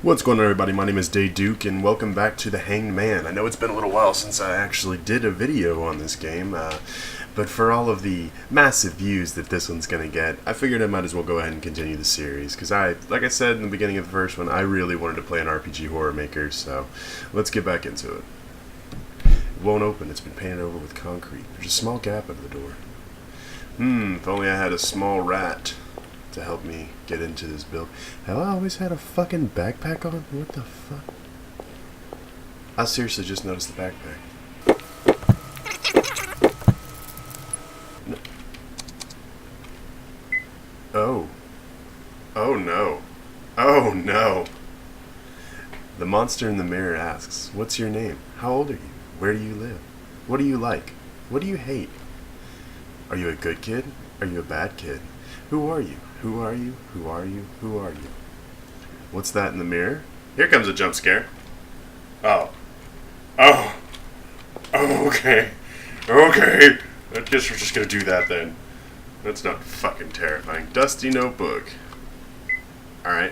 What's going on, everybody? My name is Day Duke, and welcome back to The Hanged Man. I know it's been a little while since I actually did a video on this game, but for all of the massive views that this one's going to get, I figured I might as well go ahead and continue the series, because like I said in the beginning of the first one, I really wanted to play an RPG Horror Maker, so let's get back into it. It won't open. It's been painted over with concrete. There's a small gap under the door. If only I had a small rat to help me get into this build. Have I always had a fucking backpack on? What the fuck? I seriously just noticed the backpack. No. Oh. Oh no. Oh no. The monster in the mirror asks, "What's your name? How old are you? Where do you live? What do you like? What do you hate? Are you a good kid? Are you a bad kid? Who are you? Who are you? Who are you? Who are you?" What's that in the mirror? Here comes a jump scare. Oh. Oh. Oh, okay. Okay. I guess we're just gonna do that then. That's not fucking terrifying. Dusty notebook. Alright.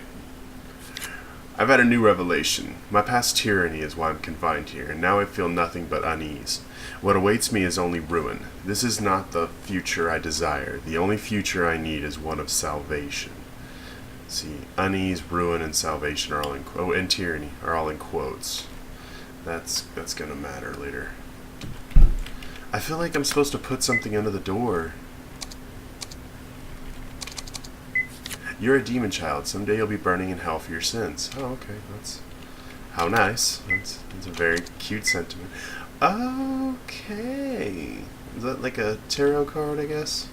I've had a new revelation. My past tyranny is why I'm confined here, and now I feel nothing but unease. What awaits me is only ruin. This is not the future I desire. The only future I need is one of salvation. See, unease, ruin, and salvation are all in and tyranny are all in quotes. That's gonna matter later. I feel like I'm supposed to put something under the door. You're a demon child. Someday you'll be burning in hell for your sins. Oh, okay. That's how nice. That's a very cute sentiment. Okay. Is that like a tarot card, I guess?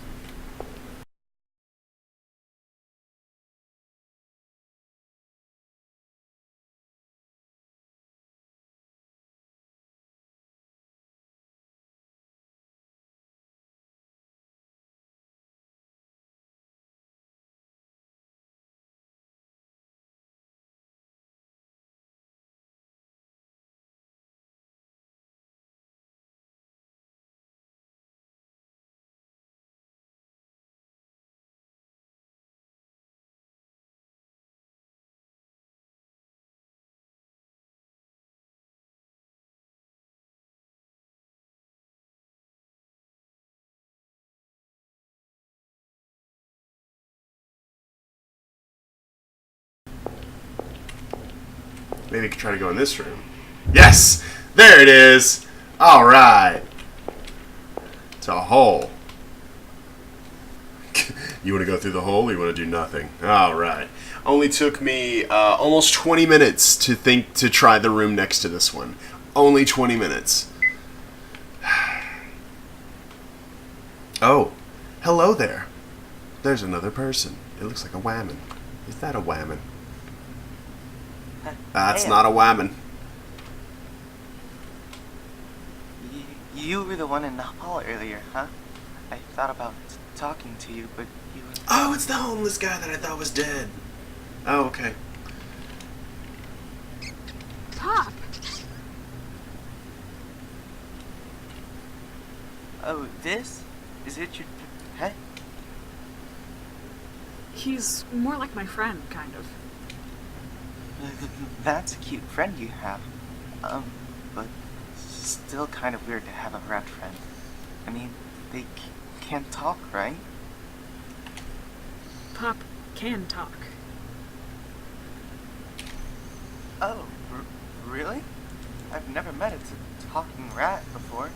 Maybe we could try to go in this room. Yes! There it is! Alright! It's a hole. You want to go through the hole or you want to do nothing? Alright. Only took me almost 20 minutes to try the room next to this one. Only 20 minutes. Oh. Hello there. There's another person. It looks like a whammon. Is that a whammon? That's not a whammon. You were the one in the hall earlier, huh? I thought about talking to you, but you were... Oh, it's the homeless guy that I thought was dead. Oh, okay. Pop! Oh, this? Is it your pet? He's more like my friend, kind of. That's a cute friend you have. But still kind of weird to have a rat friend. I mean, they can't talk, right? Pop can talk. Oh, really? I've never met a talking rat before.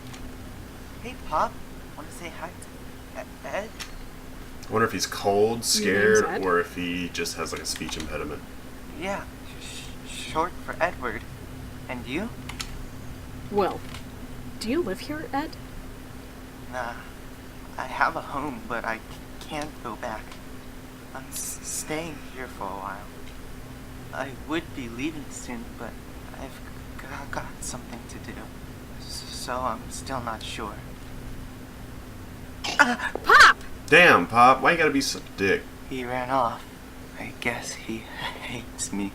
Hey, Pop, want to say hi to Ed? I wonder if he's cold, scared, Ed? or if he just has like a speech impediment. Yeah, short for Edward. And you? Well, do you live here, Ed? Nah, I have a home, but I can't go back. I'm staying here for a while. I would be leaving soon, but I've got something to do, so I'm still not sure. Pop! Damn, Pop, why you gotta be so dick? He ran off. I guess he hates me.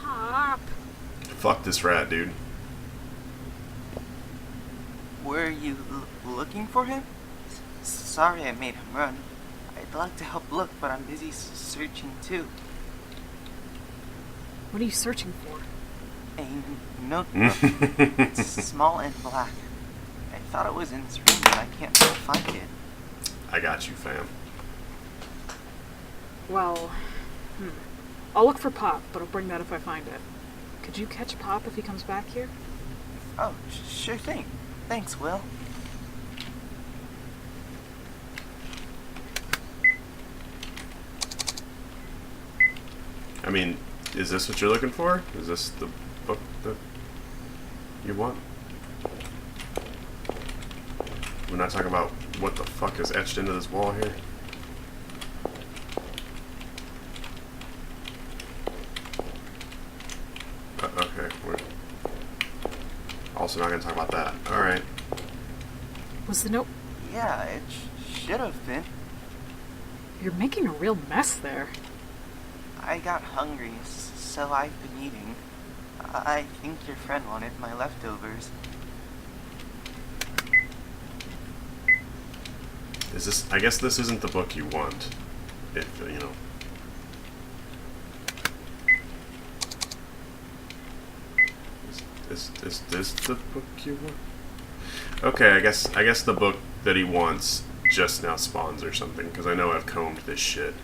Pop! Fuck this rat, dude. Were you looking for him? Sorry I made him run. I'd like to help look, but I'm busy searching too. What are you searching for? A notebook. It's small and black. I thought it was in this room, but I can't find it. I got you, fam. Well, I'll look for Pop, but I'll bring that if I find it. Could you catch Pop if he comes back here? Oh, sure thing. Thanks, Will. I mean, is this what you're looking for? Is this the book that you want? We're not talking about what the fuck is etched into this wall here? Okay, we're also not going to talk about that. Alright. Was the note... Yeah, it should have been. You're making a real mess there. I got hungry, so I've been eating. I think your friend wanted my leftovers. Is this... I guess this isn't the book you want. If, you know... Is this the book you want? Okay, I guess the book that he wants just now spawns or something, because I know I've combed this shit.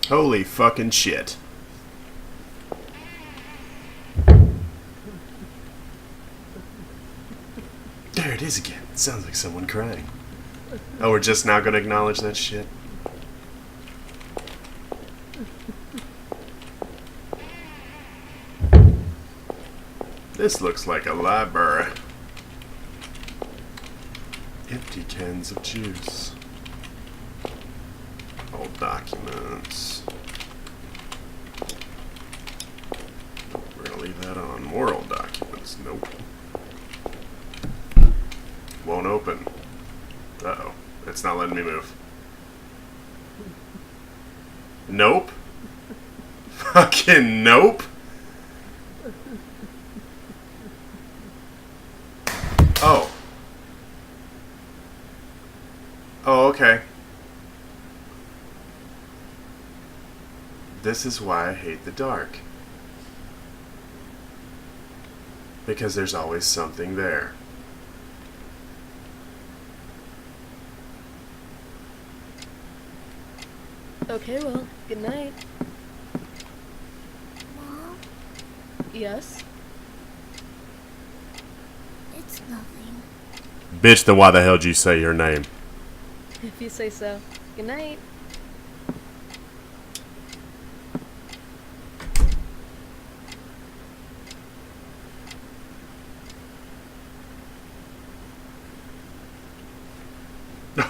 Holy fucking shit. There it is again. It sounds like someone crying. Oh, we're just now gonna acknowledge that shit? This looks like a library. Empty cans of juice. Old documents. We're gonna leave that on. More old documents. Nope. Won't open. Uh-oh. It's not letting me move. Nope. Fucking nope. Oh. Oh, okay. This is why I hate the dark. Because there's always something there. Okay, well, good night. Mom, Yes? it's nothing. Bitch, then why the hell did you say your name? If you say so. Good night.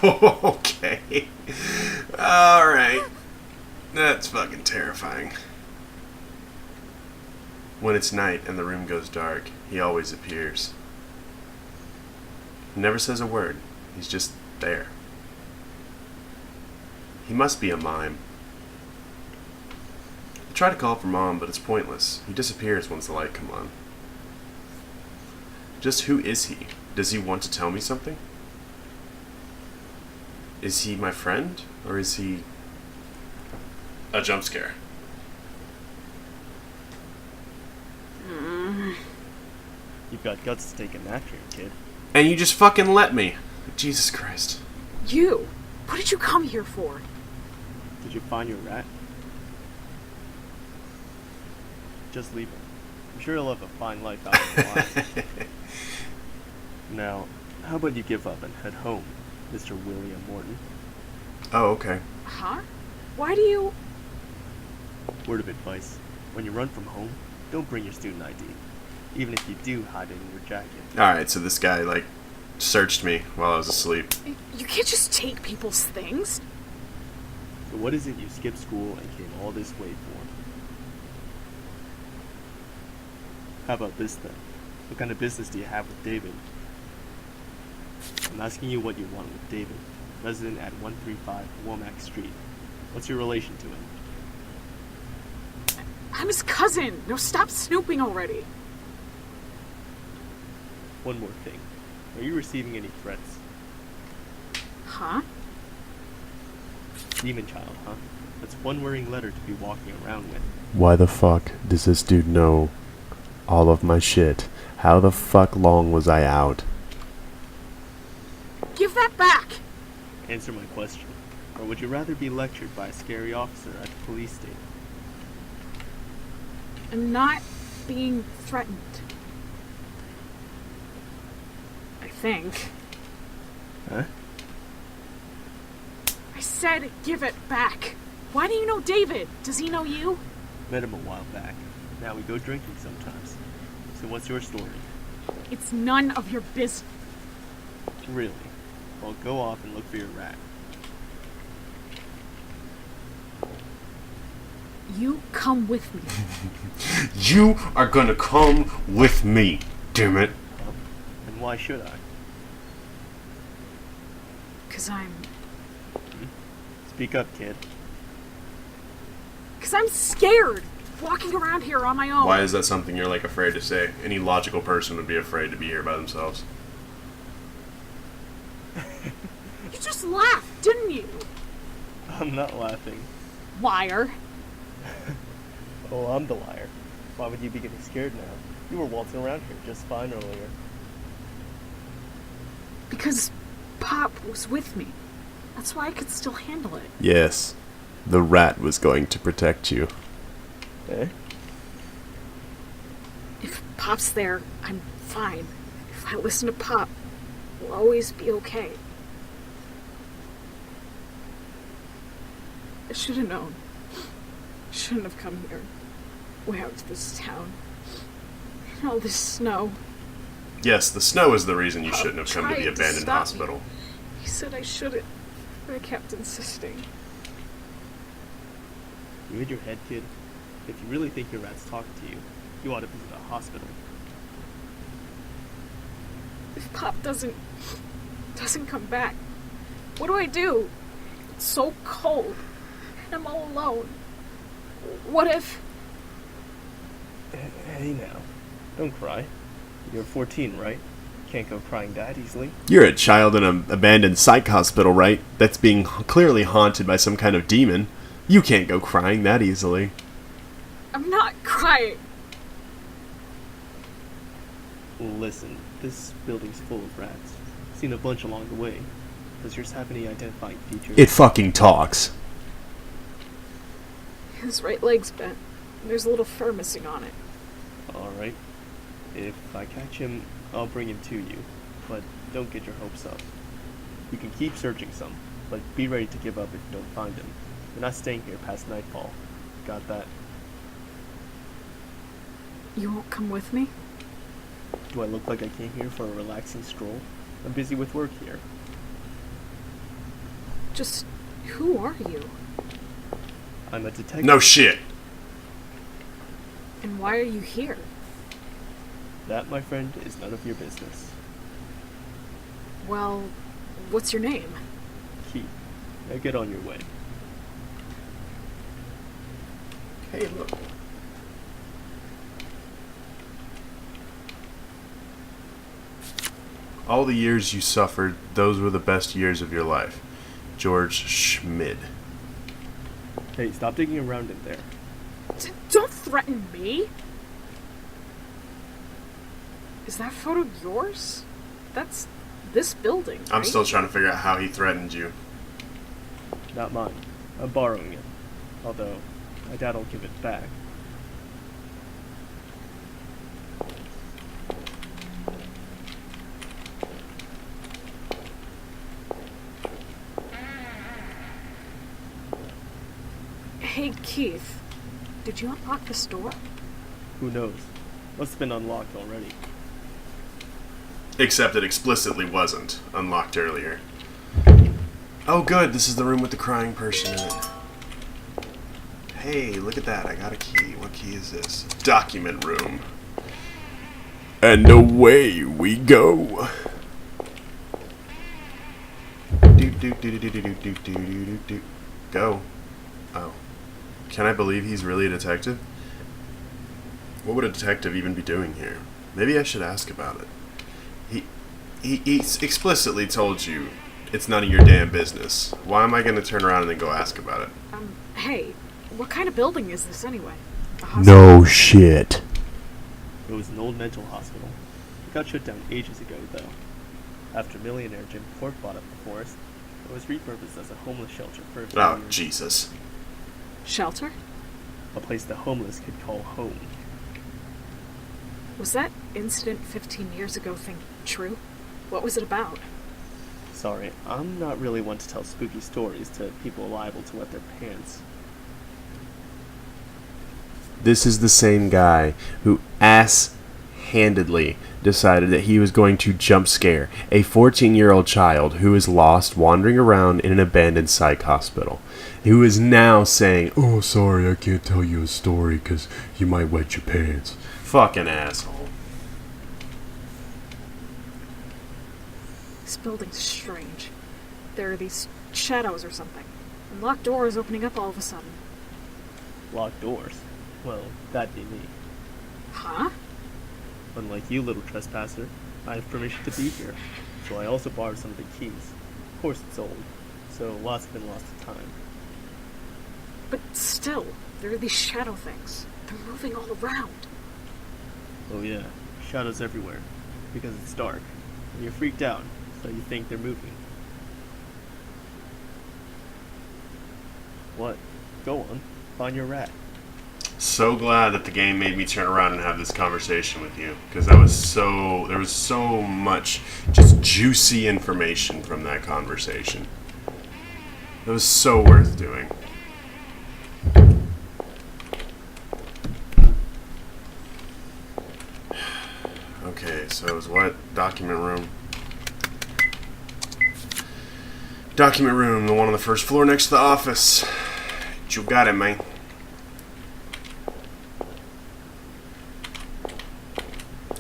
Okay. Alright. That's fucking terrifying. When it's night and the room goes dark, he always appears. He never says a word. He's just there. He must be a mime. I try to call for Mom, but it's pointless. He disappears once the light come on. Just who is he? Does he want to tell me something? Is he my friend? Or is he a jump scare? You've got guts to take a nap here, kid. And you just fucking let me. Jesus Christ. You! What did you come here for? Did you find your rat? Just leave him. I'm sure he'll have a fine life out in the wild. Now, how about you give up and head home, Mr. William Morton? Oh, okay. Huh? Why do you... Word of advice. When you run from home, don't bring your student ID. Even if you do hide it in your jacket. Alright, so this guy, like, searched me while I was asleep. You can't just take people's things. So what is it you skipped school and came all this way for? How about this then? What kind of business do you have with David? I'm asking you what you want with David, resident at 135 Womack Street. What's your relation to him? I'm his cousin. No, stop snooping already. One more thing. Are you receiving any threats? Huh? Demon child, huh? That's one worrying letter to be walking around with. Why the fuck does this dude know all of my shit? How the fuck long was I out? Give that back! Answer my question. Or would you rather be lectured by a scary officer at the police station? I'm not being threatened. I think. Huh? I said give it back. Why do you know David? Does he know you? Met him a while back. Now we go drinking sometimes. So what's your story? It's none of your business. Really? Well, go off and look for your rat. You come with me. You are gonna come with me, damn it. And why should I? 'Cause I'm... Speak up, kid. 'Cause I'm scared. Walking around here on my own. Why is that something you're, like, afraid to say? Any logical person would be afraid to be here by themselves. You just laughed, didn't you? I'm not laughing. Liar. Oh, I'm the liar. Why would you be getting scared now? You were waltzing around here just fine earlier. Because Pop was with me. That's why I could still handle it. Yes, the rat was going to protect you. Eh? If Pop's there, I'm fine. If I listen to Pop, we'll always be okay. I should have known. Shouldn't have come here. Way out to this town. And all this snow. Yes, the snow is the reason you Pop shouldn't have come to the tried to abandoned stop me. hospital. He said I shouldn't, but I kept insisting. You in your head, kid? If you really think your rat's talking to you, you ought to visit a hospital. If Pop doesn't come back, what do I do? It's so cold, and I'm all alone. What if... Hey now, don't cry. You're 14, right? Can't go crying that easily. You're a child in an abandoned psych hospital, right? That's being clearly haunted by some kind of demon. You can't go crying that easily. I'm not crying. Listen, this building's full of rats. Seen a bunch along the way. Does yours have any identifying features? It fucking talks. His right leg's bent. And there's a little fur missing on it. Alright. If I catch him, I'll bring him to you. But don't get your hopes up. You can keep searching some, but be ready to give up if you don't find him. We're not staying here past nightfall. Got that? You won't come with me? Do I look like I came here for a relaxing stroll? I'm busy with work here. Just who are you? I'm a detective. No shit. And why are you here? That, my friend, is none of your business. Well, what's your name? Keith, now get on your way. Hey, look. All the years you suffered, those were the best years of your life. George Schmid. Hey, stop digging around in there. Don't threaten me! Is that photo yours? That's this building, right? I'm still trying to figure out how he threatened you. Not mine. I'm borrowing it. Although, my dad will give it back. Hey, Keith. Did you unlock this door? Who knows? Must have been unlocked already. Except it explicitly wasn't unlocked earlier. Oh good, this is the room with the crying person in it. Hey, look at that, I got a key. What key is this? Document room. And away we go. Go. Oh. Can I believe he's really a detective? What would a detective even be doing here? Maybe I should ask about it. He explicitly told you it's none of your damn business. Why am I going to turn around and then go ask about it? Hey, what kind of building is this anyway? A hospital? No shit. It was an old mental hospital. It got shut down ages ago, though. After millionaire Jim Thorpe bought up the forest, it was repurposed as a homeless shelter for a few Oh, years. Jesus. Shelter? A place the homeless could call home. Was that incident 15 years ago thing true? What was it about? Sorry, I'm not really one to tell spooky stories to people liable to wet their pants. This is the same guy who ass-handedly decided that he was going to jump scare a 14-year-old child who is lost wandering around in an abandoned psych hospital. Who is now saying, "Oh, sorry, I can't tell you a story because you might wet your pants." Fucking asshole. This building's strange. There are these shadows or something. And locked doors opening up all of a sudden. Locked doors. Well, that'd be me. Huh? Unlike you, little trespasser, I have permission to be here, so I also borrowed some of the keys. Of course it's old, so lots have been lost to time. But still, there are these shadow things. They're moving all around. Oh yeah, shadows everywhere, because it's dark, and you're freaked out, so you think they're moving. What? Go on, find your rat. So glad that the game made me turn around and have this conversation with you, because there was so much just juicy information from that conversation. It was so worth doing. Okay, so it was what? Document room. Document room, the one on the first floor next to the office. You got it, man.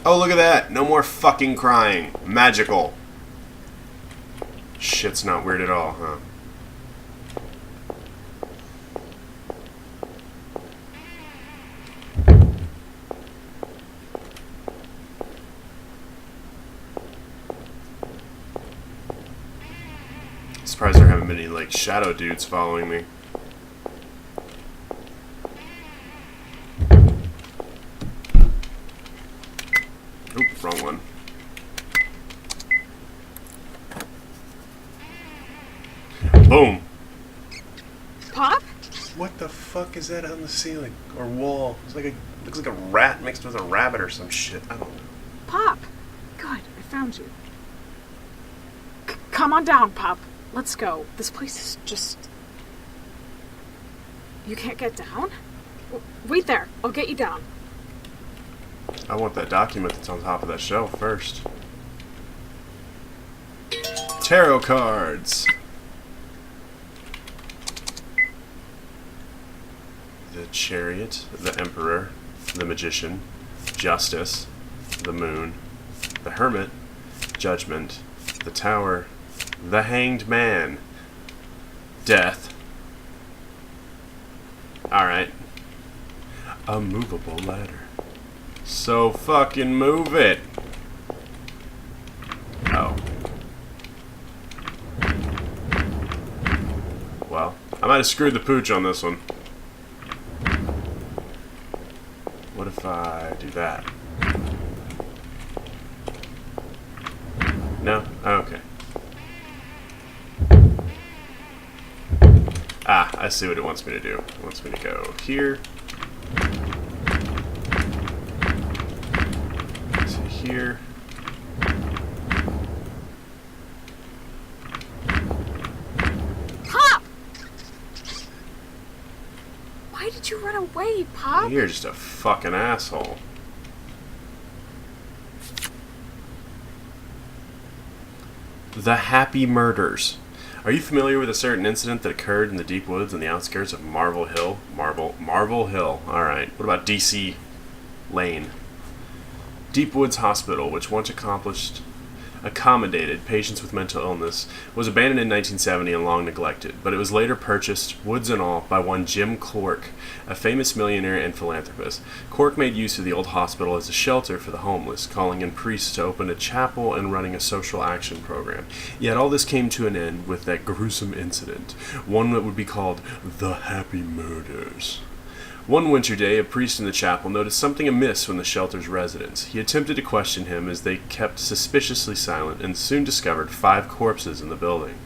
Oh, look at that. No more fucking crying. Magical. Shit's not weird at all, huh? Surprised there haven't been any, like, shadow dudes following me. Oop, wrong one. Boom. Pop? What the fuck is that on the ceiling or wall? It's like looks like a rat mixed with a rabbit or some shit. I don't know. Pop! Good, I found you. Come on down, Pop. Let's go. This place is just... You can't get down? Wait there. I'll get you down. I want that document that's on top of that shelf first. Tarot cards. The Chariot, the Emperor, the Magician, Justice, the Moon, the Hermit, Judgment, the Tower, the Hanged Man, Death. Alright. A movable ladder. So fucking move it. Oh. Well, I might have screwed the pooch on this one. What if I do that? No? Okay. Ah, I see what it wants me to do. It wants me to go here. To here. Pop! Why did you run away, Pop? You're just a fucking asshole. The Happy Murders. Are you familiar with a certain incident that occurred in the deep woods on the outskirts of Marble Hill? Marble Hill. Alright. What about DC Lane? Deep Woods Hospital, which once accommodated patients with mental illness, was abandoned in 1970 and long neglected, but it was later purchased, woods and all, by one Jim Cork, a famous millionaire and philanthropist. Cork made use of the old hospital as a shelter for the homeless, calling in priests to open a chapel and running a social action program. Yet all this came to an end with that gruesome incident, one that would be called the Happy Murders. One winter day, a priest in the chapel noticed something amiss with the shelter's residents. He attempted to question him as they kept suspiciously silent and soon discovered 5 corpses in the building.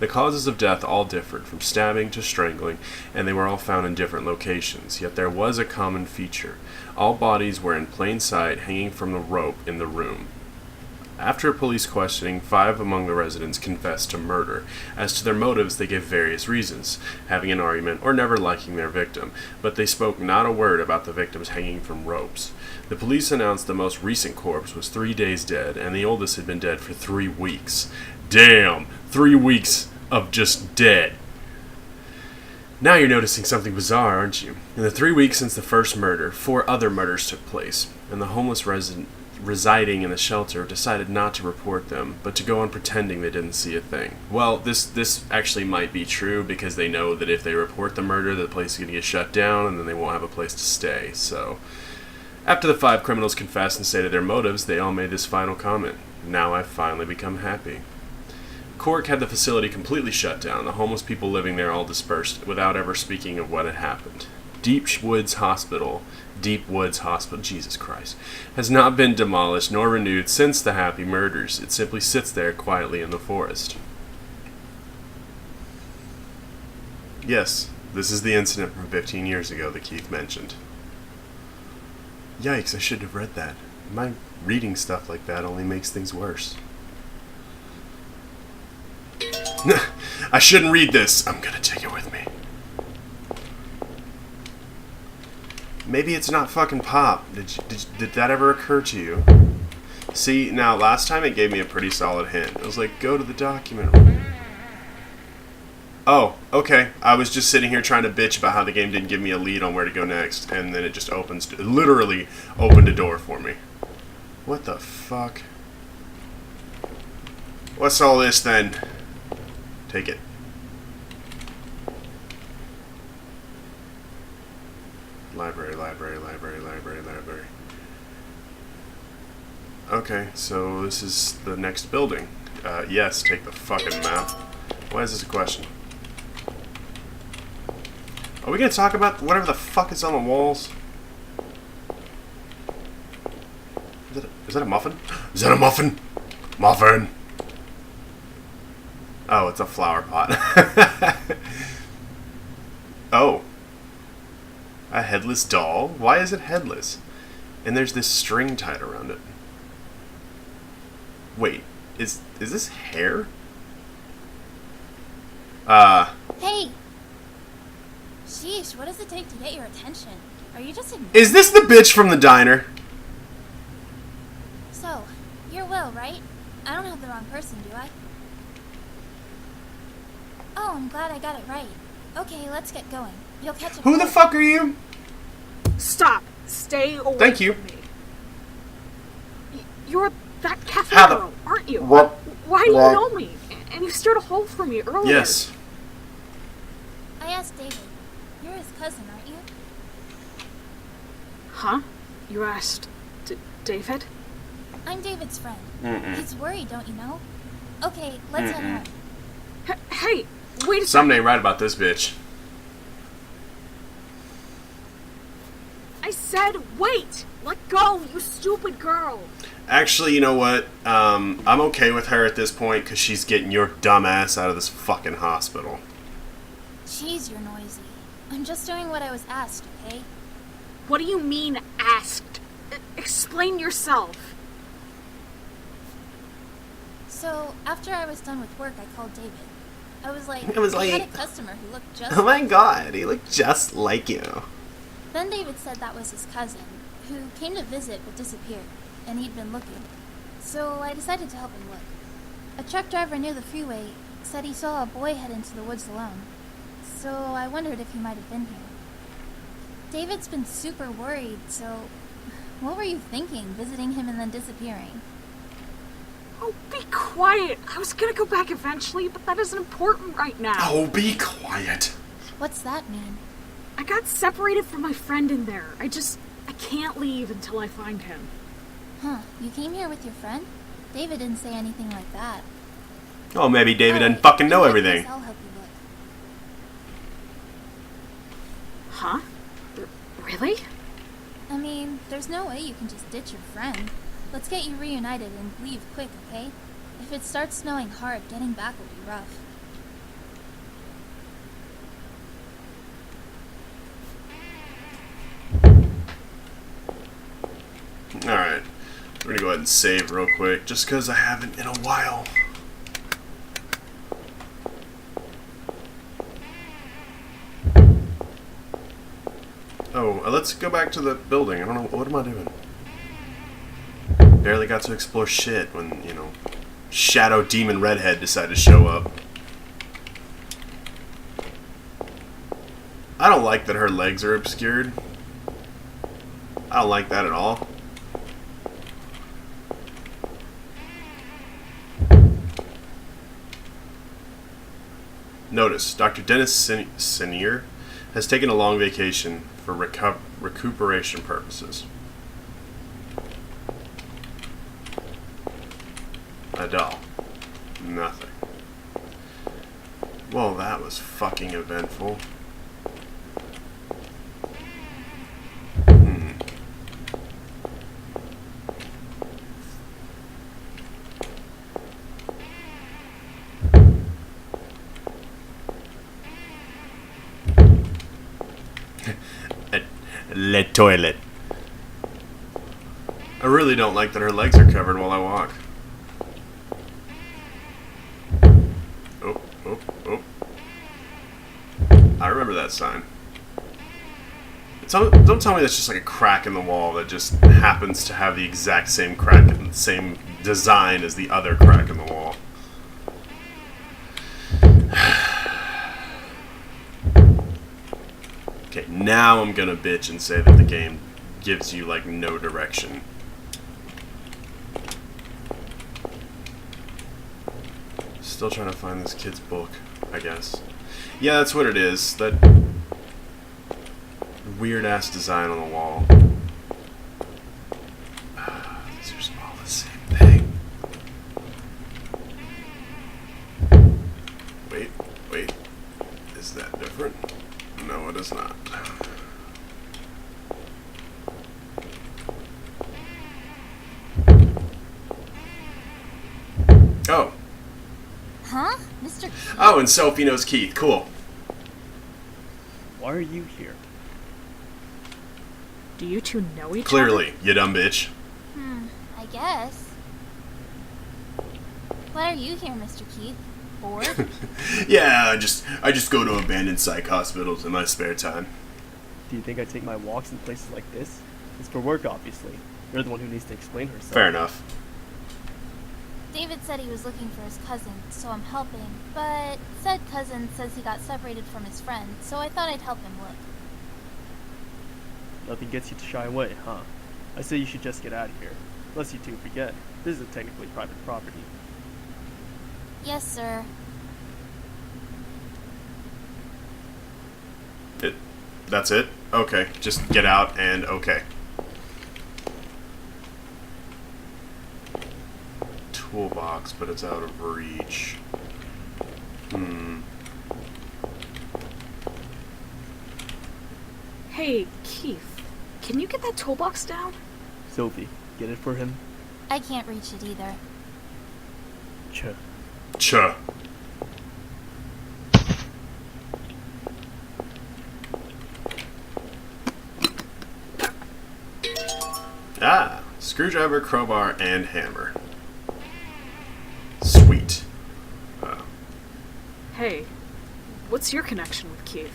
The causes of death all differed, from stabbing to strangling, and they were all found in different locations. Yet there was a common feature. All bodies were in plain sight, hanging from the rope in the room. After police questioning, 5 among the residents confessed to murder. As to their motives, they gave various reasons, having an argument or never liking their victim, but they spoke not a word about the victims hanging from ropes. The police announced the most recent corpse was 3 days dead, and the oldest had been dead for 3 weeks. Damn! 3 weeks of just dead. Now you're noticing something bizarre, aren't you? In the 3 weeks since the first murder, 4 other murders took place, and the homeless resident residing in the shelter decided not to report them, but to go on pretending they didn't see a thing. Well, this actually might be true because they know that if they report the murder, the place is going to get shut down and then they won't have a place to stay. So, after the 5 criminals confessed and stated their motives, they all made this final comment. Now I've finally become happy. Cork had the facility completely shut down, the homeless people living there all dispersed, without ever speaking of what had happened. Deep Woods Hospital, Jesus Christ, has not been demolished nor renewed since the Happy Murders. It simply sits there quietly in the forest. Yes, this is the incident from 15 years ago that Keith mentioned. Yikes, I shouldn't have read that. My reading stuff like that only makes things worse. I shouldn't read this. I'm gonna take it with me. Maybe it's not fucking Pop. Did that ever occur to you? See, now, last time it gave me a pretty solid hint. It was like, go to the document room. Oh, okay. I was just sitting here trying to bitch about how the game didn't give me a lead on where to go next, and then it just literally opened a door for me. What the fuck? What's all this, then? Take it. Library. Okay, so this is the next building. Yes, take the fucking map. Why is this a question? Are we gonna talk about whatever the fuck is on the walls? Is that a muffin? Is that a muffin? Muffin! Oh, it's a flower pot. Oh. A headless doll? Why is it headless? And there's this string tied around it. Wait, is this hair? Hey! Sheesh, what does it take to get your attention? Are you just ignoring? Is this the bitch from the diner? So, you're Will, right? I don't have the wrong person, do I? Oh, I'm glad I got it right. Okay, let's get going. You'll catch a Who the fuck are you? Stop. Stay away Thank you. from me. You're that cafe How the- girl, aren't you? What? Why do you What? know me? And you stirred a hole for me earlier. Yes. I asked David. You're his cousin, aren't you? Huh? You asked David? I'm David's friend. Mm-mm. He's worried, don't you know? Okay, let's head home. Hey, wait a second. Someday write about this bitch. I said wait! Let go, you stupid girl! Actually, you know what? I'm okay with her at this point because she's getting your dumb ass out of this fucking hospital. Jeez, you're noisy. I'm just doing what I was asked, okay? What do you mean, asked? Explain yourself. So, after I was done with work, I called David. I was like, I had a customer who looked just Oh my like god, he looked just like you. Then David said that was his cousin, who came to visit but disappeared, and he'd been looking. So I decided to help him look. A truck driver near the freeway said he saw a boy head into the woods alone. So I wondered if he might have been here. David's been super worried, so what were you thinking, visiting him and then disappearing? Oh, be quiet. I was gonna go back eventually, but that isn't important right now. Oh, be quiet. What's that mean? I got separated from my friend in there. I can't leave until I find him. Huh, you came here with your friend? David didn't say anything like that. Oh, maybe David doesn't Alright, fucking know in that case, everything. I'll help you look. Huh? Really? I mean, there's no way you can just ditch your friend. Let's get you reunited and leave quick, okay? If it starts snowing hard, getting back will be rough. Alright. We're gonna go ahead and save real quick, just because I haven't in a while. Oh, let's go back to the building. I don't know, what am I doing? Barely got to explore shit when, you know, Shadow Demon Redhead decided to show up. I don't like that her legs are obscured. I don't like that at all. Notice, Dr. Dennis Senior has taken a long vacation for recuperation purposes. Adele. Nothing. Well, that was fucking eventful. Le toilet. I really don't like that her legs are covered while I walk. Oh, oh, oh. I remember that sign. Don't tell me that's just like a crack in the wall that just happens to have the exact same crack and same design as the other crack in the wall. Okay, now I'm gonna bitch and say that the game gives you like no direction. Still trying to find this kid's book, I guess. Yeah, that's what it is. That weird ass design on the wall. These are all the same thing. Wait. Is that different? No, it is not. Oh. Huh? Mr. Keith? Oh, and Sophie knows Keith. Cool. Why are you here? Do you two know each other? Clearly, you dumb bitch. I guess. Why are you here, Mr. Keith? Bored? Yeah, I just go to abandoned psych hospitals in my spare time. Do you think I take my walks in places like this? It's for work, obviously. You're the one who needs to explain herself. Fair enough. David said he was looking for his cousin, so I'm helping. But said cousin says he got separated from his friend, so I thought I'd help him look. Nothing gets you to shy away, huh? I say you should just get out of here. Lest you two forget, this is technically private property. Yes, sir. That's it? Okay, just get out and okay. toolbox, but it's out of reach. Hey, Keith, can you get that toolbox down? Sophie, get it for him? I can't reach it either. Chuh. Chuh. Ah, screwdriver, crowbar, and hammer. Sweet. Hey, what's your connection with Keith?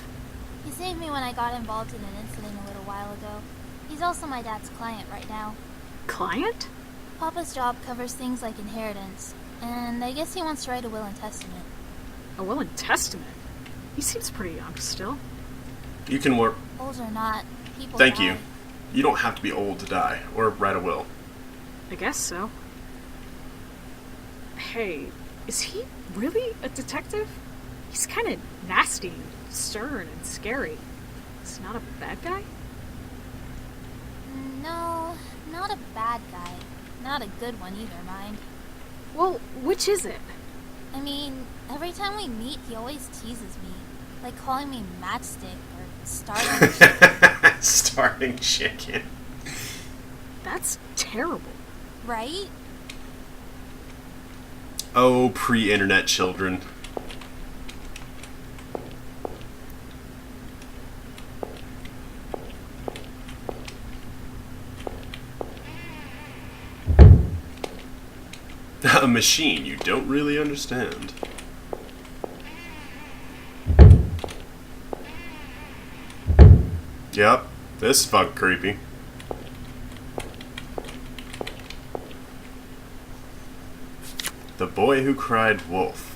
He saved me when I got involved in an incident a little while ago. He's also my dad's client right now. Client? Papa's job covers things like inheritance, and I guess he wants to write a will and testament. A will and testament? He seems pretty young still. You can work. Old or not, people Thank die. you. You don't have to be old to die, or write a will. I guess so. Hey, is he really a detective? He's kind of nasty and stern and scary. He's not a bad guy? No, not a bad guy. Not a good one either, mind. Well, which is it? I mean, every time we meet, he always teases me. Like calling me matchstick or starving chicken, Starving chicken. That's terrible. right? Oh, pre-internet children. A machine you don't really understand. Yep, this fuck creepy. The boy who cried wolf.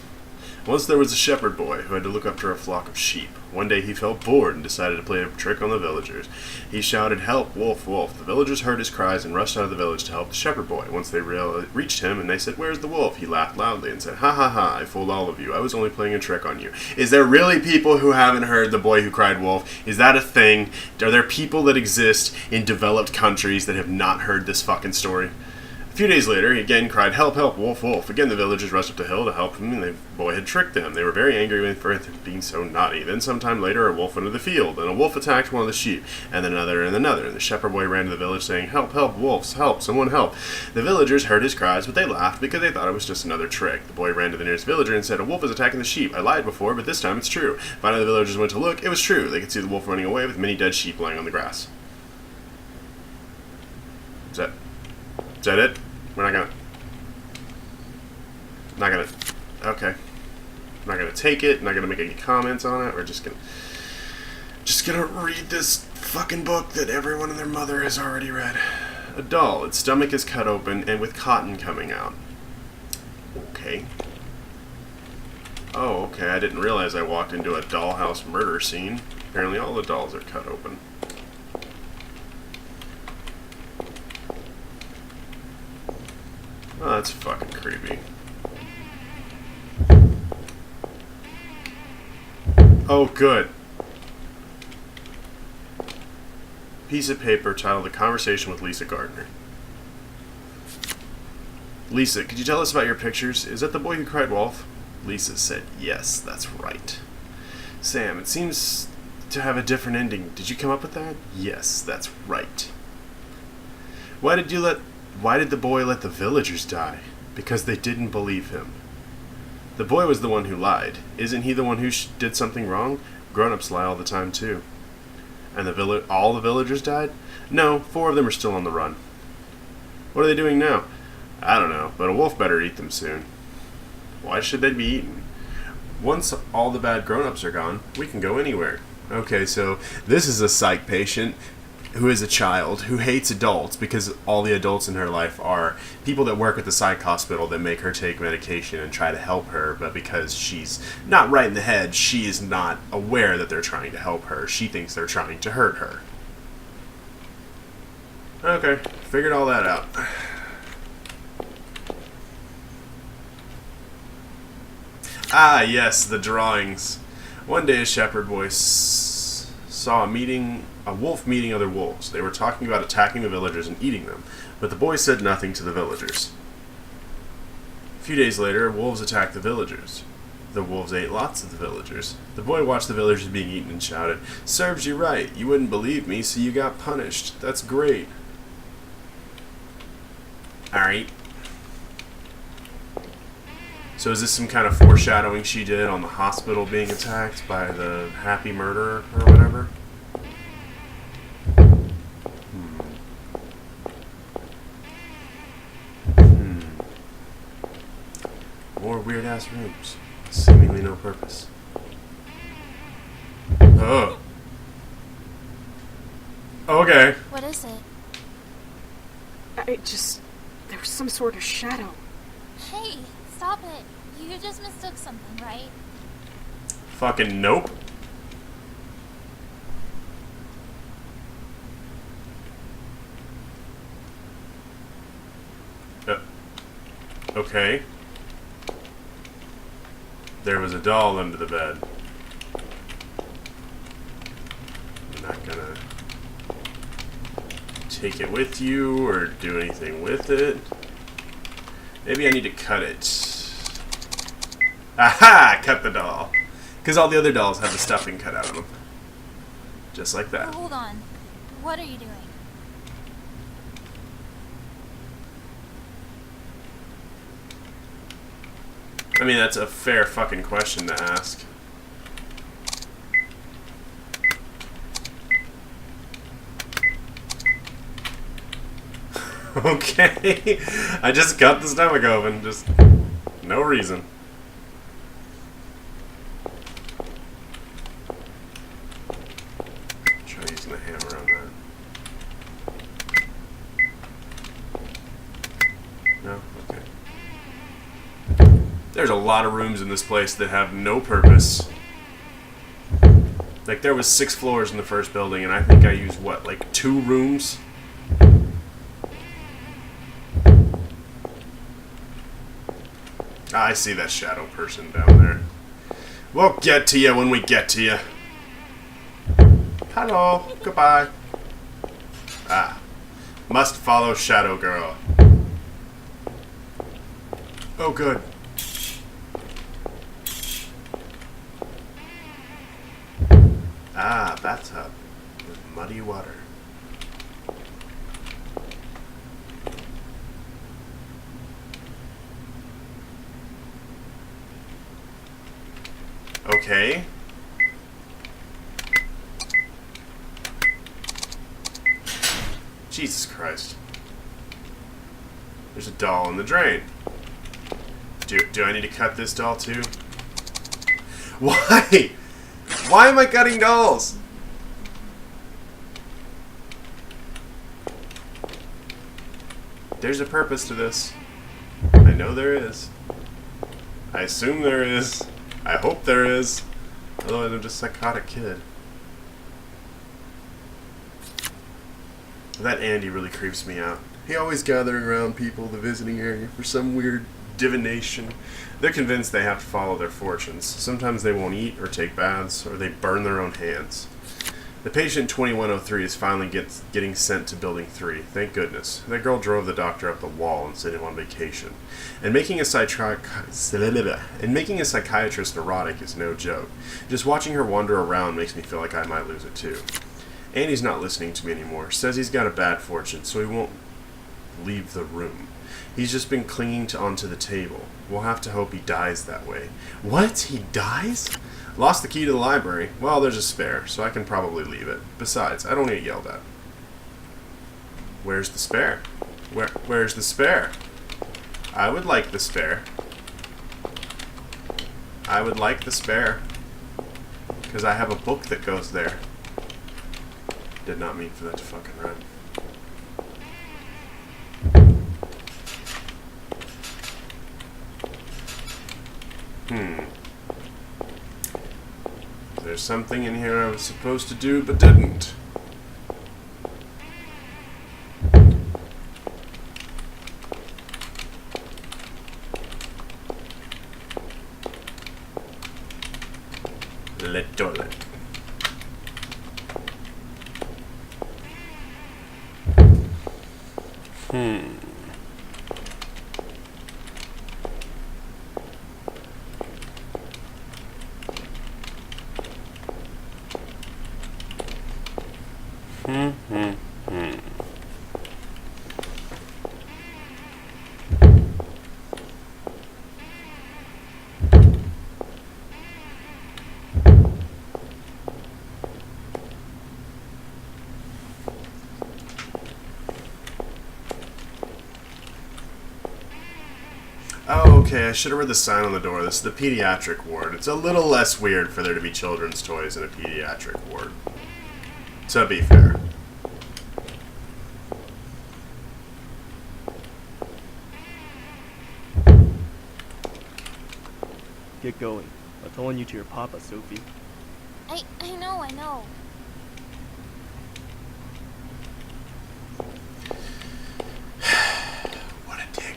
Once there was a shepherd boy who had to look after a flock of sheep. One day he felt bored and decided to play a trick on the villagers. He shouted, "Help, wolf, wolf." The villagers heard his cries and rushed out of the village to help the shepherd boy. Once they reached him and they said, "Where's the wolf?" He laughed loudly and said, "Ha ha ha, I fooled all of you. I was only playing a trick on you." Is there really people who haven't heard the boy who cried wolf? Is that a thing? Are there people that exist in developed countries that have not heard this fucking story? A few days later, he again cried, "Help, help, wolf, wolf." Again, the villagers rushed up the hill to help him, and the boy had tricked them. They were very angry with him for being so naughty. Then, sometime later, a wolf went into the field, and a wolf attacked one of the sheep, and then another and another. And the shepherd boy ran to the village, saying, "Help, help, wolves, help, someone help." The villagers heard his cries, but they laughed because they thought it was just another trick. The boy ran to the nearest villager and said, "A wolf is attacking the sheep. I lied before, but this time it's true." Finally, the villagers went to look. It was true. They could see the wolf running away with many dead sheep lying on the grass. Is that it? We're not gonna, okay. I'm not gonna take it, not gonna make any comments on it. We're just gonna read this fucking book that everyone and their mother has already read. A doll, its stomach is cut open and with cotton coming out. Okay. Oh, okay, I didn't realize I walked into a dollhouse murder scene. Apparently all the dolls are cut open. Oh, that's fucking creepy. Oh, good. Piece of paper titled "A Conversation with Lisa Gardner." Lisa, could you tell us about your pictures? Is that the boy who cried wolf? Lisa said, "Yes, that's right." Sam, it seems to have a different ending. Did you come up with that? Yes, that's right. Why did the boy let the villagers die? Because they didn't believe him. The boy was the one who lied. Isn't he the one who did something wrong? Grown-ups lie all the time, too. And all the villagers died? No, 4 of them are still on the run. What are they doing now? I don't know, but a wolf better eat them soon. Why should they be eaten? Once all the bad grown-ups are gone, we can go anywhere. Okay, so this is a psych patient who is a child who hates adults because all the adults in her life are people that work at the psych hospital that make her take medication and try to help her, but because she's not right in the head, she is not aware that they're trying to help her. She thinks they're trying to hurt her. Okay, figured all that out. Ah, yes, the drawings. One day a shepherd boy saw a wolf meeting other wolves. They were talking about attacking the villagers and eating them, but the boy said nothing to the villagers. few days later, wolves attacked the villagers. The wolves ate lots of the villagers. The boy watched the villagers being eaten and shouted, "Serves you right. You wouldn't believe me, so you got punished. That's great." Alright. So is this some kind of foreshadowing she did on the hospital being attacked by the happy murderer or whatever? More weird-ass rooms. Seemingly no purpose. Oh. Okay. What is it? There was some sort of shadow. Hey, stop it. You just mistook something, right? Fucking nope. Okay. There was a doll under the bed. I'm not gonna take it with you or do anything with it. Maybe I need to cut it. Aha! Cut the doll. Because all the other dolls have the stuffing cut out of them. Just like that. Hold on. What are you doing? I mean, that's a fair fucking question to ask. Okay. I just cut the stomach open. Just no reason. Try using the hammer on that. No? Okay. There's a lot of rooms in this place that have no purpose. Like, there was 6 floors in the first building, and I think I used, what, like 2 rooms? I see that shadow person down there. We'll get to you when we get to you. Hello. Goodbye. Ah. Must follow Shadow Girl. Oh, good. Ah, bathtub with muddy water. Okay. Jesus Christ. There's a doll in the drain. Do I need to cut this doll too? Why? Why am I cutting dolls? There's a purpose to this. I know there is. I assume there is. I hope there is. Otherwise I'm just a psychotic kid. That Andy really creeps me out. He always gathering around people in the visiting area for some weird divination. They're convinced they have to follow their fortunes. Sometimes they won't eat or take baths, or they burn their own hands. The patient 2103 is finally getting sent to Building 3. Thank goodness. That girl drove the doctor up the wall and sent him on vacation. And making a psychiatrist neurotic is no joke. Just watching her wander around makes me feel like I might lose it too. Andy's not listening to me anymore. Says he's got a bad fortune, so he won't leave the room. He's just been clinging onto the table. We'll have to hope he dies that way. What? He dies? Lost the key to the library. Well, there's a spare, so I can probably leave it. Besides, I don't get yelled at. Where's the spare? Where's the spare? I would like the spare. I would like the spare. Because I have a book that goes there. Did not mean for that to fucking rhyme. There's something in here I was supposed to do but didn't. Le toilet. okay, I should have read the sign on the door. This is the pediatric ward. It's a little less weird for there to be children's toys in a pediatric ward. To be fair. Get going. I'm telling you to your papa, Sophie. I know. What a dick.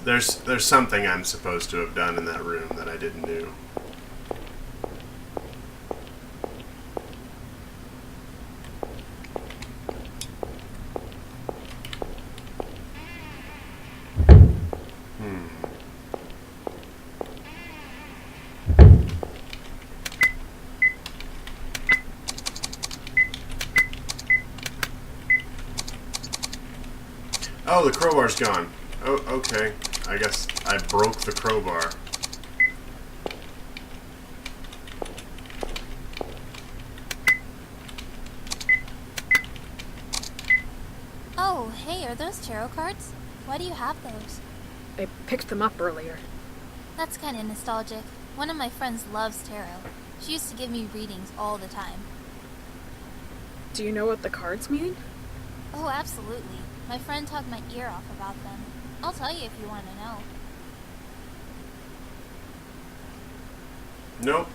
There's something I'm supposed to have done in that room that I didn't do. Oh, the crowbar's gone. Oh, okay. I guess I broke the crowbar. Oh, hey, are those tarot cards? Why do you have those? I picked them up earlier. That's kind of nostalgic. One of my friends loves tarot. She used to give me readings all the time. Do you know what the cards mean? Oh, absolutely. My friend talked my ear off about them. I'll tell you if you want to know. Nope.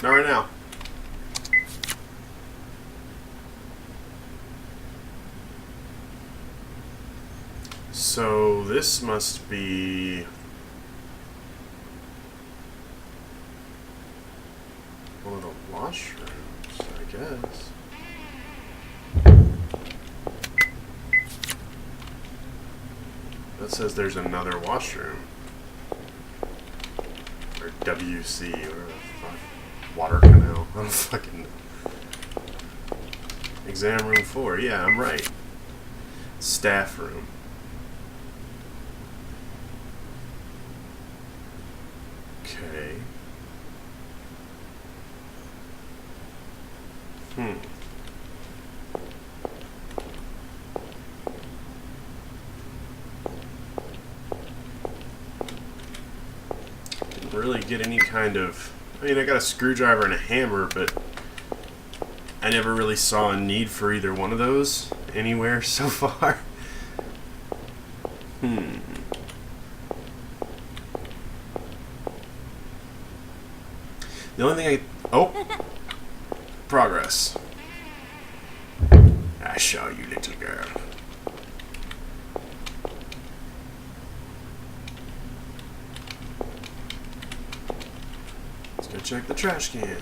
Not right now. So this must be one of the washrooms, I guess. That says there's another washroom. Or WC, or whatever the fuck. Water canal. I don't fucking know. Exam room 4. Yeah, I'm right. Staff room. Okay. Didn't really get any kind of... I mean, I got a screwdriver and a hammer, but I never really saw a need for either one of those anywhere so far. The only thing progress. I saw you, little girl. Let's go check the trash can.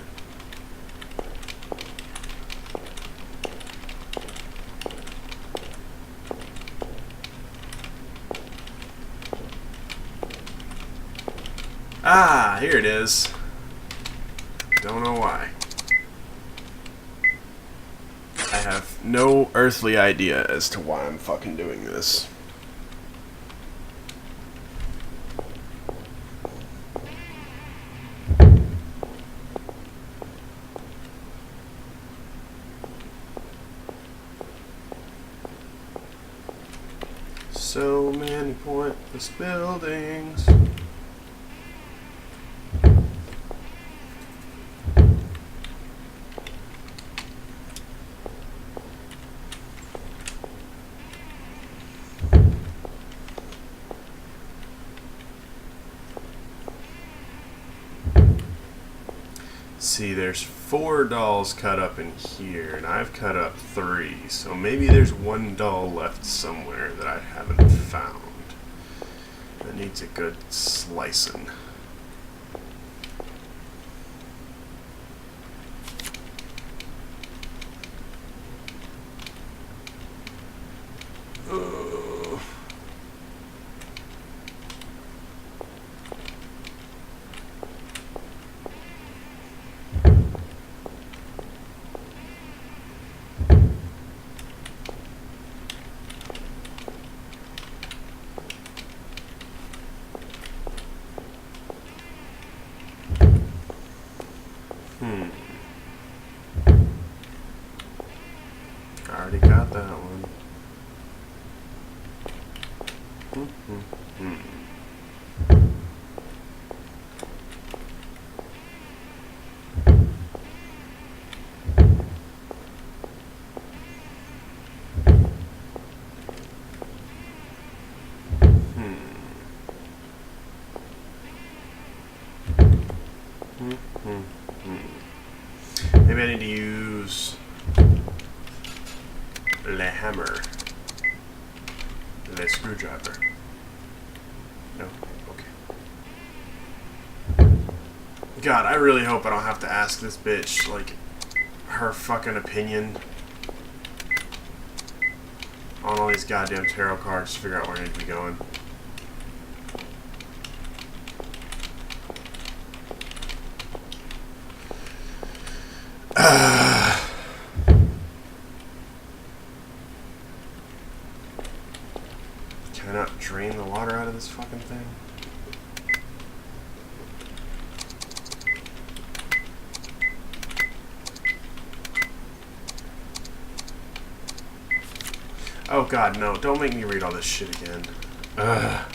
Ah, here it is. Don't know why. I have no earthly idea as to why I'm fucking doing this. So many pointless buildings. See, there's 4 dolls cut up in here, and I've cut up 3, so maybe there's 1 doll left somewhere that I haven't found. That needs a good slicing. Hmm. Maybe I need to use the hammer. The screwdriver. No? Okay. God, I really hope I don't have to ask this bitch, like, her fucking opinion on all these goddamn tarot cards to figure out where I need to be going. Can I not drain the water out of this fucking thing? Oh god, no. Don't make me read all this shit again. Ugh.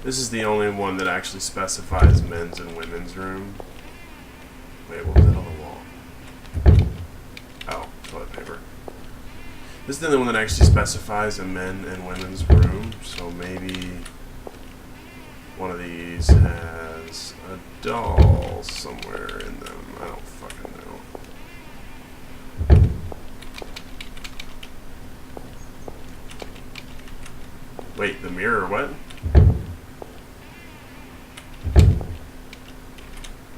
This is the only one that actually specifies men's and women's room. Wait, what was that on the wall? Oh, toilet paper. This is the only one that actually specifies a men and women's room, so maybe one of these has a doll somewhere in them. I don't fucking know. Wait, the mirror, what?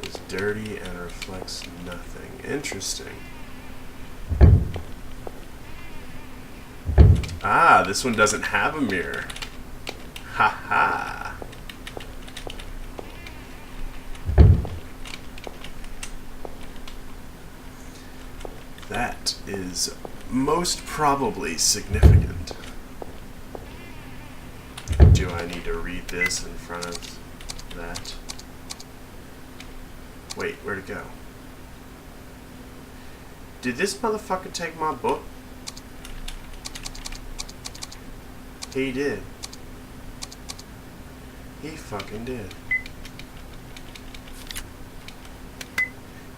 It's dirty and reflects nothing. Interesting. Ah, this one doesn't have a mirror. Ha ha. That is most probably significant. Do I need to read this in front of that? Wait, where'd it go? Did this motherfucker take my book? He did. He fucking did.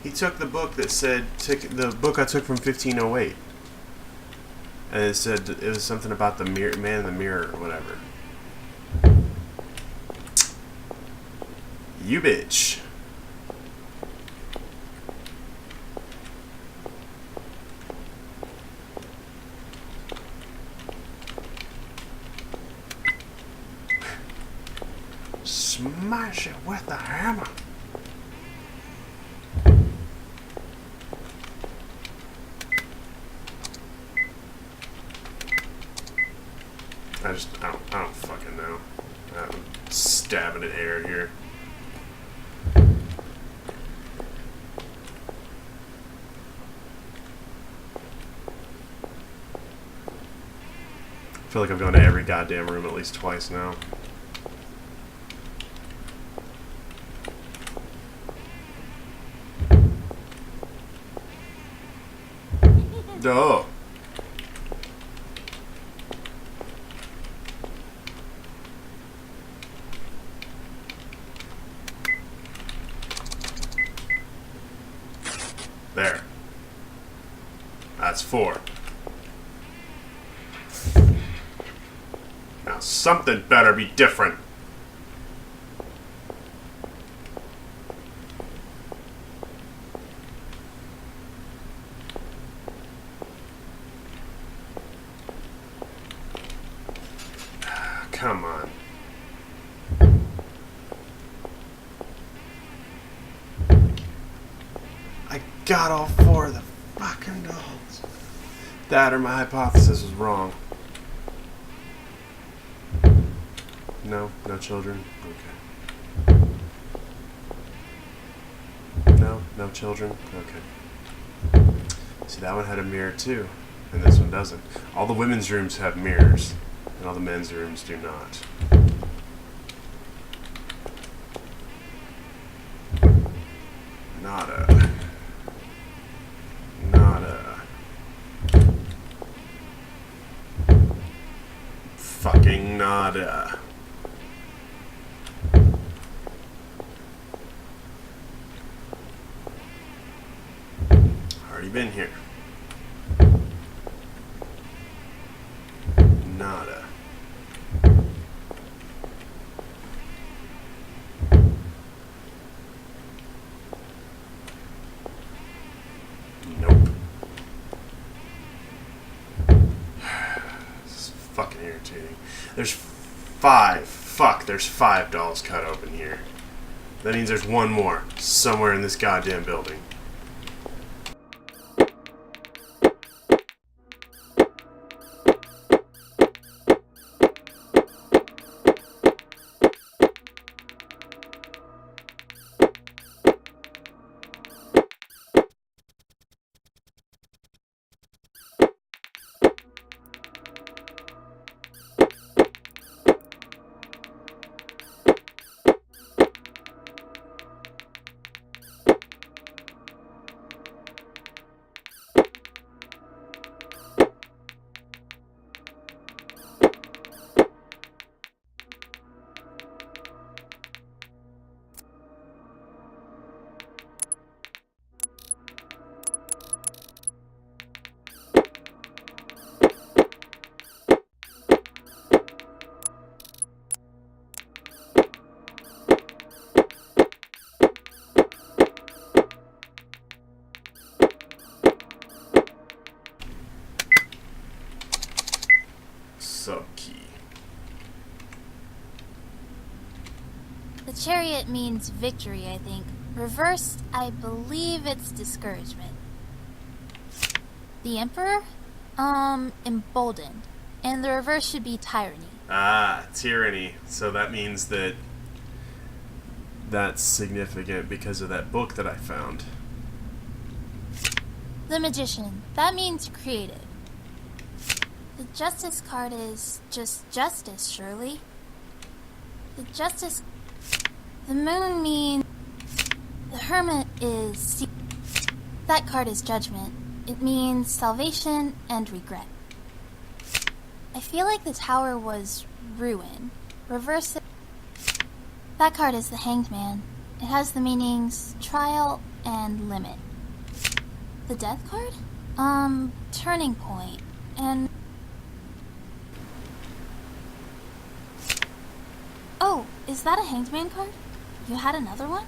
He took the book that said, the book I took from 1508. And it said, it was something about the mirror, man in the mirror or whatever. You bitch. Smash it with a hammer. I don't fucking know. I'm stabbing at air here. I feel like I've gone to every goddamn room at least twice now. Duh. There. That's 4. Now something better be different. Come on. I got all 4 of the fucking dolls. That or my hypothesis was wrong. No? No children? Okay. No? No children? Okay. See, that one had a mirror too, and this one doesn't. All the women's rooms have mirrors, and all the men's rooms do not. Nada. Nada. Fucking nada. Already been here. Nada. Nope. This is fucking irritating. There's 5. Fuck, there's 5 dolls cut open here. That means there's one more somewhere in this goddamn building. Subkey. The chariot means victory, I think. Reversed, I believe it's discouragement. The emperor? Emboldened. And the reverse should be tyranny. Ah, tyranny. So that means that that's significant because of that book that I found. The magician. That means creative. The justice card is just justice, surely. The justice... The moon means... The hermit is... That card is judgment. It means salvation and regret. I feel like the tower was ruin. Reverse it. That card is the hanged man. It has the meanings trial and limit. The death card? Turning point. And... Oh, is that a hanged man card? You had another one?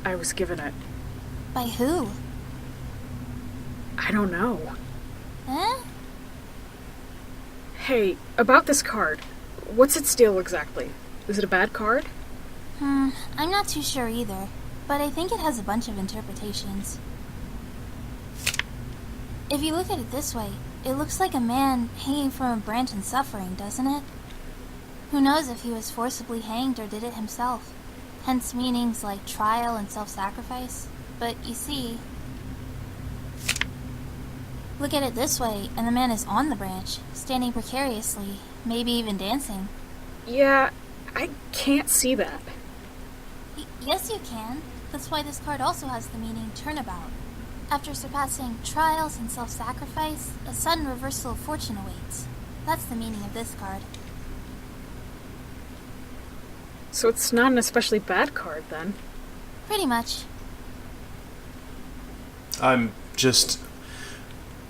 I was given it. By who? I don't know. Eh? Hey, about this card. What's its deal exactly? Is it a bad card? I'm not too sure either, but I think it has a bunch of interpretations. If you look at it this way, it looks like a man hanging from a branch and suffering, doesn't it? Who knows if he was forcibly hanged or did it himself? Hence meanings like trial and self-sacrifice. But you see... Look at it this way, and the man is on the branch, standing precariously, maybe even dancing. Yeah, I can't see that. Yes, you can. That's why this card also has the meaning turnabout. After surpassing trials and self-sacrifice, a sudden reversal of fortune awaits. That's the meaning of this card. So it's not an especially bad card, then. Pretty much. I'm just...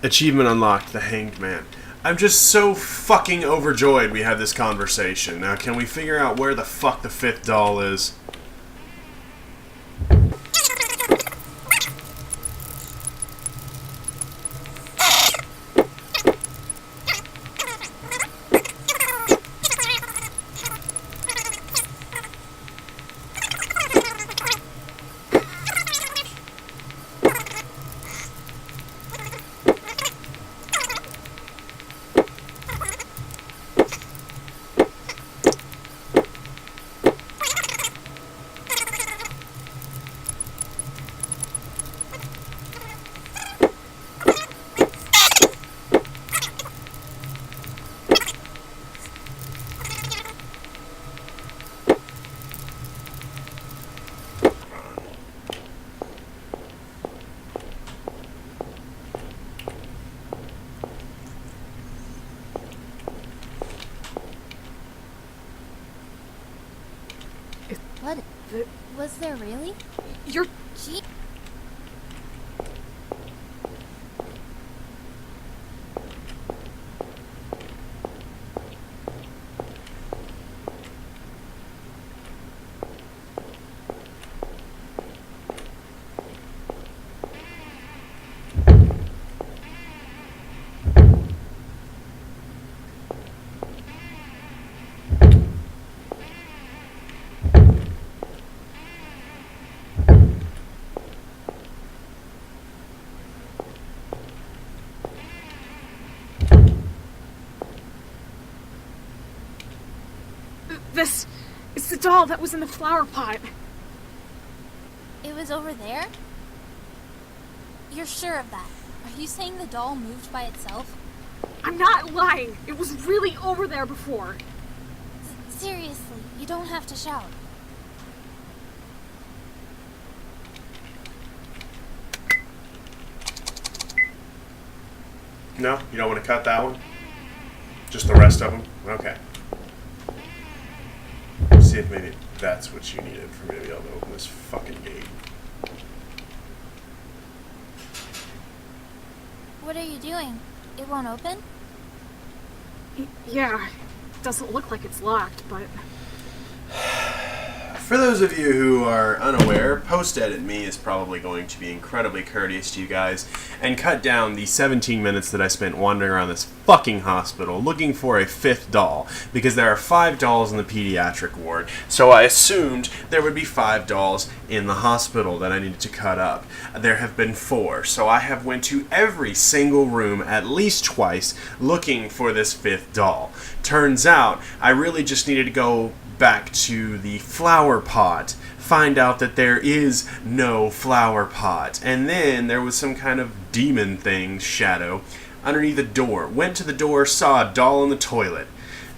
Achievement unlocked, the Hanged Man. I'm just so fucking overjoyed we had this conversation. Now, can we figure out where the fuck the 5th doll is? Was there really? You're. Gee. This is the doll that was in the flower pot. It was over there? You're sure of that? Are you saying the doll moved by itself? I'm not lying. It was really over there before. Seriously, you don't have to shout. No? You don't want to cut that one? Just the rest of them? Okay. See if maybe that's what you needed for me to be able to open this fucking gate. What are you doing? It won't open? Yeah, it doesn't look like it's locked, but For those of you who are unaware, Post-Edit Me is probably going to be incredibly courteous to you guys and cut down the 17 minutes that I spent wandering around this fucking hospital looking for a 5th doll, because there are 5 dolls in the pediatric ward, so I assumed there would be 5 dolls in the hospital that I needed to cut up. There have been 4, so I have went to every single room at least twice looking for this 5th doll. Turns out, I really just needed to go back to the flower pot, find out that there is no flower pot, and then there was some kind of demon thing, shadow, underneath the door. Went to the door, saw a doll in the toilet.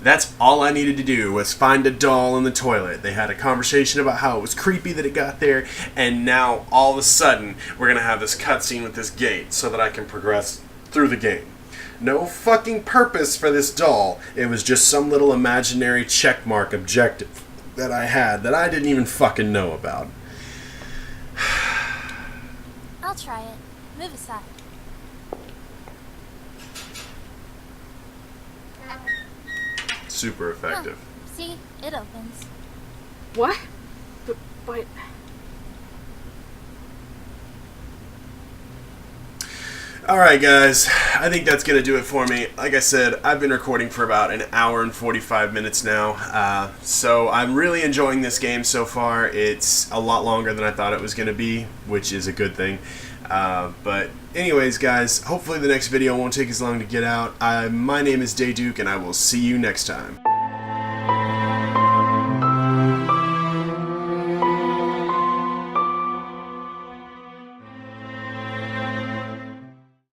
That's all I needed to do, was find a doll in the toilet. They had a conversation about how it was creepy that it got there, and now all of a sudden we're gonna have this cutscene with this gate so that I can progress through the game. No fucking purpose for this doll. It was just some little imaginary checkmark objective that I had that I didn't even fucking know about. I'll try it. Move aside. Super effective. Huh. See? It opens. what? But Alright guys, I think that's going to do it for me. Like I said, I've been recording for about an hour and 45 minutes now, so I'm really enjoying this game so far. It's a lot longer than I thought it was going to be, which is a good thing. But anyways guys, hopefully the next video won't take as long to get out. My name is Dayduke, and I will see you next time.